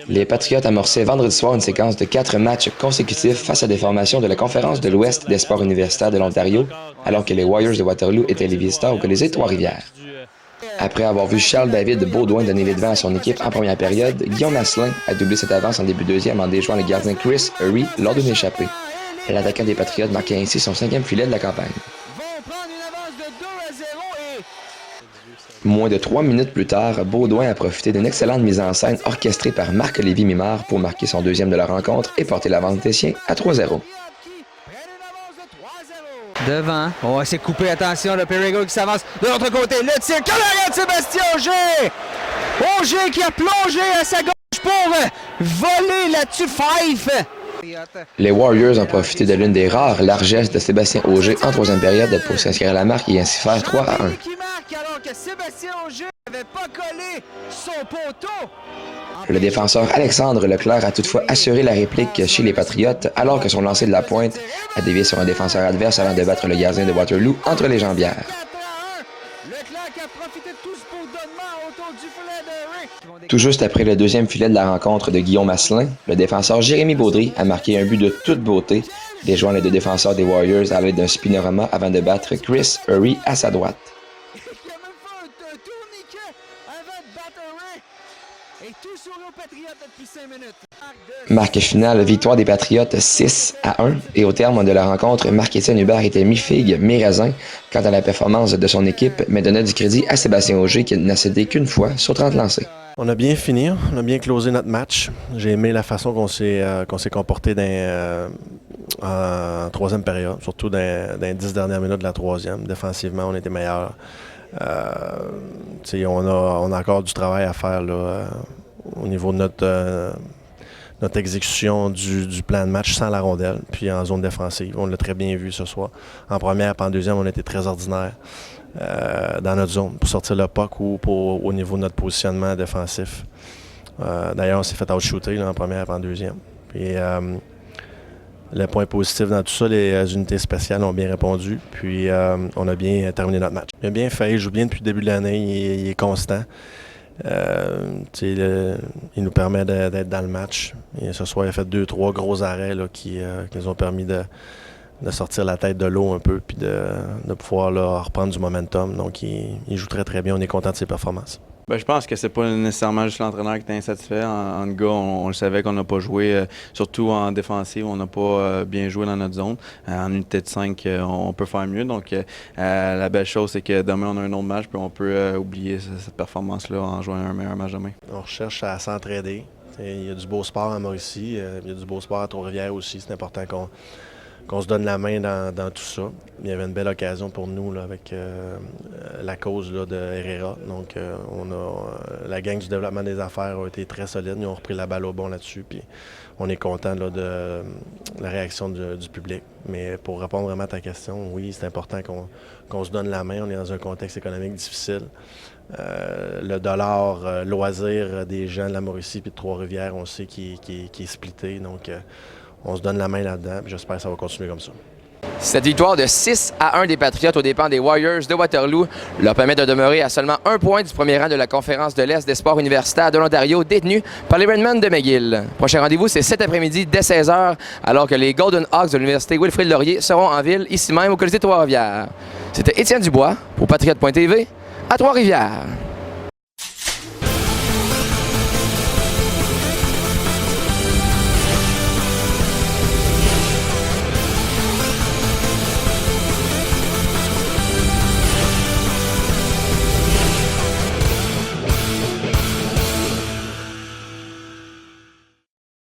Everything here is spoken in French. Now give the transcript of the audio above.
Les Patriotes amorçaient vendredi soir une séquence de 4 matchs consécutifs face à des formations de la Conférence de l'Ouest des sports universitaires de l'Ontario, alors que les Warriors de Waterloo étaient les visiteurs au Colisée Trois-Rivières. Après avoir vu Charles-David Baudouin donner les devants à son équipe en première période, Guillaume Asselin a doublé cette avance en début deuxième en déjouant le gardien Chris Hurry lors d'une échappée. L'attaquant des Patriotes marquait ainsi son 5e filet de la campagne. Moins de 3 minutes plus tard, Baudouin a profité d'une excellente mise en scène orchestrée par Marc-Olivier Mimard pour marquer son 2e de la rencontre et porter l'avance des siens à 3-0. Devant. Oh, c'est coupé. Attention, le Perrigo qui s'avance de l'autre côté. Le tir. Quel arrêt de Sébastien Auger! Auger qui a plongé à sa gauche pour voler là-dessus. Fife! Les Warriors ont profité de l'une des rares largesses de Sébastien Auger en 3e période pour s'inscrire à la marque et ainsi faire 3-1. Alors que Sébastien Auger n'avait pas collé son poteau. Le défenseur Alexandre Leclerc a toutefois assuré la réplique chez les Patriotes alors que son lancer de la pointe a dévié sur un défenseur adverse avant de battre le gardien de Waterloo entre les jambières. Tout juste après le 2e filet de la rencontre de Guillaume Asselin, le défenseur Jérémy Baudry a marqué un but de toute beauté, déjouant les deux défenseurs des Warriors à l'aide d'un spinorama avant de battre Chris Hurry à sa droite. Marque finale, victoire des Patriotes 6-1 et au terme de la rencontre, Marc-Étienne Hubert était mi-figue, mi-raisin quant à la performance de son équipe, mais donna du crédit à Sébastien Auger qui n'a cédé qu'une fois sur 30 lancés. On a bien fini, on a bien closé notre match. J'ai aimé la façon qu'on s'est comporté en 3e période, surtout dans les 10 dernières minutes de la 3e. Défensivement, on était meilleurs. On a encore du travail à faire là, au niveau de notre exécution du plan de match sans la rondelle, puis en zone défensive. On l'a très bien vu ce soir. En première et en 2e, on était très ordinaire dans notre zone pour sortir le puck ou au niveau de notre positionnement défensif. D'ailleurs, on s'est fait out-shooter en première et en 2e. Puis, le point positif dans tout ça, les unités spéciales ont bien répondu. Puis on a bien terminé notre match. Il a bien fait, il joue bien depuis le début de l'année, il est constant. Il nous permet d'être dans le match. Et ce soir, il a fait 2-3 gros arrêts là, qui nous ont permis de sortir la tête de l'eau un peu puis de pouvoir là, reprendre du momentum. Donc, il joue très, très bien. On est content de ses performances. Je pense que c'est pas nécessairement juste l'entraîneur qui est insatisfait. En gars, on le savait qu'on n'a pas joué, surtout en défensive, on n'a pas bien joué dans notre zone. En unité de 5, on peut faire mieux. Donc, la belle chose, c'est que demain, on a un autre match, puis on peut oublier cette performance-là en jouant un meilleur match demain. On recherche à s'entraider. Il y a du beau sport à Mauricie, il y a du beau sport à Trois-Rivières aussi. C'est important qu'on se donne la main dans tout ça. Il y avait une belle occasion pour nous là, avec la cause là, de Herrera. Donc, la gang du développement des affaires a été très solide. Ils ont repris la balle au bon là-dessus. Puis on est content là, de la réaction du public. Mais pour répondre vraiment à ta question, oui, c'est important qu'on se donne la main. On est dans un contexte économique difficile. Le dollar loisir des gens de la Mauricie et de Trois-Rivières, on sait qu'il est splitté. Donc, on se donne la main là-dedans, j'espère que ça va continuer comme ça. Cette victoire de 6-1 des Patriotes aux dépens des Warriors de Waterloo leur permet de demeurer à seulement 1 point du premier rang de la Conférence de l'Est des sports universitaires de l'Ontario détenue par les Redmen de McGill. Prochain rendez-vous, c'est cet après-midi dès 16h, alors que les Golden Hawks de l'Université Wilfrid Laurier seront en ville, ici même au Colisée Trois-Rivières. C'était Étienne Dubois pour Patriote.tv à Trois-Rivières.